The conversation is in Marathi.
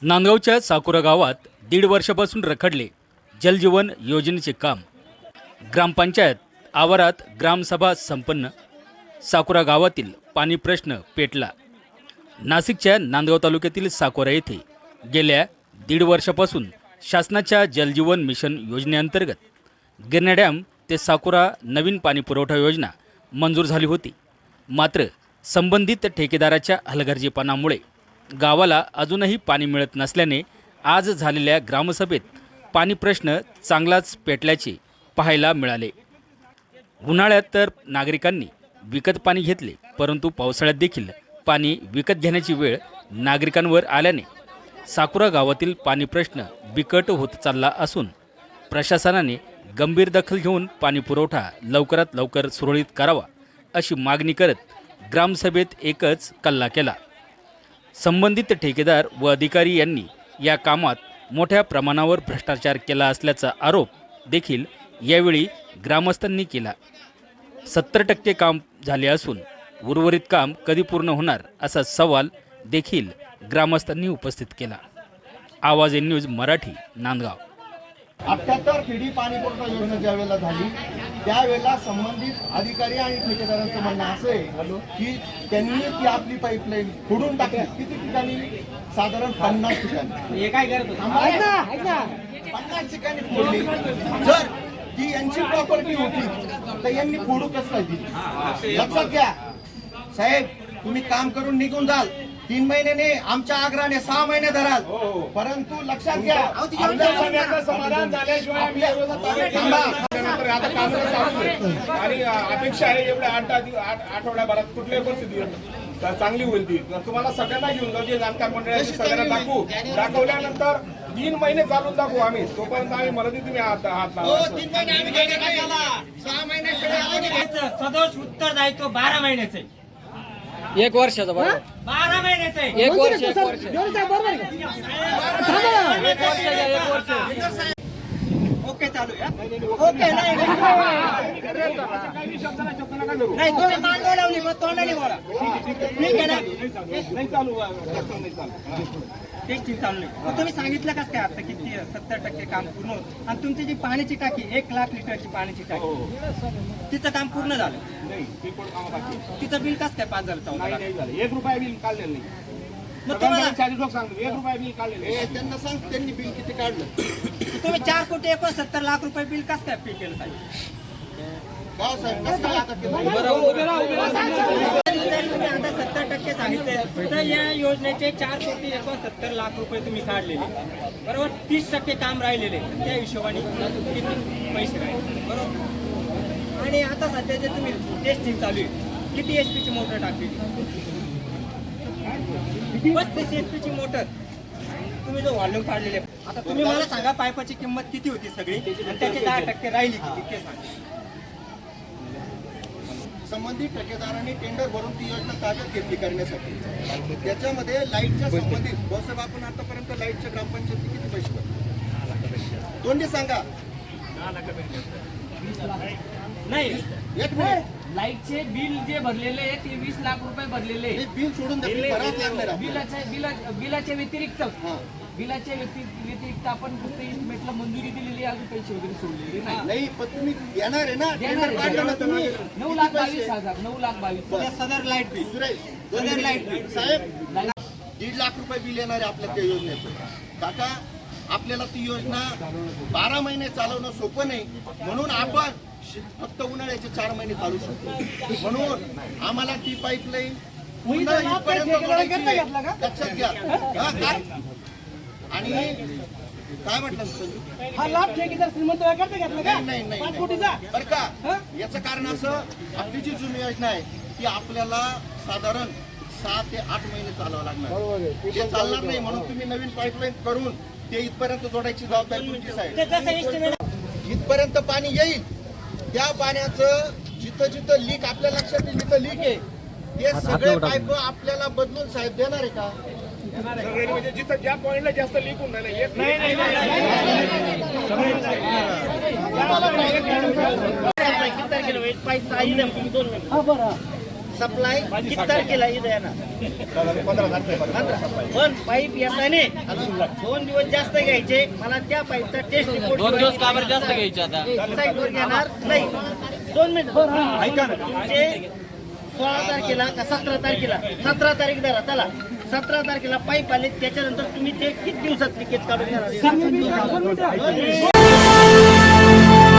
नांदगावच्या साकुरा गावात 1.5 वर्षापासून रखडले जलजीवन योजनेचे काम. ग्रामपंचायत आवारात ग्रामसभा संपन्न. साकुरा गावातील पाणी प्रश्न पेटला. नाशिकच्या नांदगाव तालुक्यातील साकुरा येथे गेल्या 1.5 वर्षापासून शासनाच्या जलजीवन मिशन योजनेअंतर्गत गिरणा डॅम ते साकुरा नवीन पाणी पुरवठा योजना मंजूर झाली होती. मात्र संबंधित ठेकेदाराच्या हलगर्जीपणामुळे गावाला अजूनही पाणी मिळत नसल्याने आज झालेल्या ग्रामसभेत पाणी प्रश्न चांगलाच पेटल्याचे पाहायला मिळाले. उन्हाळ्यात तर नागरिकांनी विकत पाणी घेतले, परंतु पावसाळ्यात देखील पाणी विकत घेण्याची वेळ नागरिकांवर आल्याने साकुरा गावातील पाणी प्रश्न बिकट होत चालला असून प्रशासनाने गंभीर दखल घेऊन पाणी पुरवठा लवकरात लवकर सुरळीत करावा अशी मागणी करत ग्रामसभेत एकच कल्ला केला. संबंधित ठेकेदार व अधिकारी यांनी या कामात मोठ्या प्रमाणावर भ्रष्टाचार केला असल्याचा आरोप देखील यावेळी ग्रामस्थांनी केला. 70% काम झाले असून उर्वरित काम कधी पूर्ण होणार असा सवाल देखील ग्रामस्थांनी उपस्थित केला. आवाज एन न्यूज मराठी, नांदगाव. 78 खेडी पाणी पुरवठा योजना ज्यावेळेला झाली त्यावेळेला संबंधित अधिकारी आणि ठेकेदारांचं म्हणणं असं आहे की त्यांनी ती आपली पाईपलाईन फोडून टाकली. किती ठिकाणी? साधारण 50 ठिकाणी. हे काय करत 50 ठिकाणी फोडली. जर ती यांची प्रॉपर्टी होती तर यांनी फोडू कसं काय दिली? लक्षात घ्या साहेब, तुम्ही काम करून निघून जाल, 3 महिन्याने आमच्या आग्रहाने 6 महिने धराल, परंतु लक्षात घ्या समाधान झाल्याशिवाय आणि अपेक्षा आहे एवढ्या 8 आठवड्याभरात कुठल्याही परिस्थिती चांगली होईल. ती तुम्हाला सगळ्यांना घेऊन जाऊ, जे जाणकार मंडळाची सगळ्यांना दाखवल्यानंतर 3 महिने चालून दाखवू आम्ही. तोपर्यंत आम्ही मराठी तुम्ही हात सदोष उत्तर द्यायचो 12 महिन्याचे. 1 वर्षाचा बरोबर. 12 महिन्याचे. 1 वर्ष 1 वर्ष. ओके चालू आहे. ओके नाही तुम्ही मांडव लावली मग तोंडाने बोला. ठीक आहे ना? नाही चालू टेस्टिंग चालू नाही. मग तुम्ही सांगितलं कसं काय आता किती 70% काम पूर्ण होतं आणि तुमची जी पाण्याची टाकी 1 लाख लिटरची पाण्याची टाकी तिचं काम पूर्ण झालं. तिचं बिल कसं काय पास झालं? 1 रुपया बिल काढलेलं नाही. मग तुम्हाला 40 लोक सांगतो 1 रुपया बिल काढलेलं. त्यांना सांग त्यांनी बिल किती काढलं. तुम्ही 4,69,00,000 रुपये बिल कसं काय पे केलं साहेब? गाव साहेब कसं काय आता केलं? तुम्ही आता 70% सांगितले तर या योजनेचे 4,69,00,000 रुपये तुम्ही काढलेले बरोबर. 30% काम राहिलेले, त्या हिशोबाने किती पैसे राहिले बरोबर. आणि आता सध्या जे तुम्ही टेस्टिंग चालू आहे, किती HP ची मोटर टाकलेली? 35 HP ची मोटर. तुम्ही जो व्हॉल्यूम काढलेले, आता तुम्ही मला सांगा पाईपाची किंमत किती होती सगळी आणि त्याचे 10% राहिली किती ते सांगा. संबंधित ठेकेदारांनी टेंडर भरून ती योजना ताब्यात घेतली करण्यासाठी. त्याच्यामध्ये लाईटच्या संबंधित बसब आपण आतापर्यंत लाईटच्या ग्रामपंचायती किती पैसे भरले? तोंडी सांगा. नाही एक मिनिट. लाईटचे बिल जे भरलेले आहे ते 20 लाख रुपये भरलेले आहे. बिल सोडून द्या, बिल भरावंच लागणार आपल्याला. बिलाच्या व्यतिरिक्त हां. बिलाच्या व्यतिरिक्त आपण फक्त इस्टिमेटला मंजुरी दिलेली, अजून पैसे वगैरे सोडलेले नाही. नाही पण तुम्ही येणार आहे ना, देणार टेंडर काढलं ना तुम्ही. 9,22,000 9,22,000. सदर लाईट बिल सुरेश, सदर लाईट बिल साहेब 1.5 लाख रुपये बिल येणार आहे आपल्या त्या योजनेचं. काका, आपल्याला ती योजना 12 महिने चालवणं सोपं नाही, म्हणून आपण फक्त उन्हाळ्याचे 4 महिने चालू शकतो. म्हणून आम्हाला ती पाईपलाईन पूर्ण इथपर्यंत जोडायची आहे. लक्षात घ्या. हा, काय आणि काय म्हटलं संजू? हा लाभ ठेकेदार श्रीमंत करता घेतला का? नाही 5 कोटीचा. बरं का, याचं कारण असं, आपली जी जुनी योजना आहे ती आपल्याला साधारण 6 ते 8 महिने चालवावं लागणार. ते चालणार नाही, म्हणून तुम्ही नवीन पाईपलाईन करून ते इथपर्यंत जोडायची जबाबदारी तुमचीच आहे. इथपर्यंत पाणी येईल, त्या पाण्याचं जिथं जिथं लीक आपल्या लक्षात येईल तिथं लीक आहे, ते सगळे पाईप आपल्याला बदलून साहेब देणार आहे का? म्हणजे जिथं ज्या पॉईंटला जास्त लीक होऊन राहिलं येत नाही. हा बरं. सप्लाय किती तारखेला इथं येणार 15 तारखेपर्यंत. पण पाईप येताने 2 दिवस जास्त घ्यायचे. मला त्या पाईपचा टेस्ट रिपोर्ट 2 दिवस का बरं जास्त घ्यायचे आता? साईटवर घेणार नाही. 2 मिनिटं ऐका ना. ते 16 तारखेला का 17 तारखेला 17 तारीख धरा चला 17 तारखेला पाईप आले. त्याच्यानंतर तुम्ही ते किती दिवसात लिकेज काढून घेणार?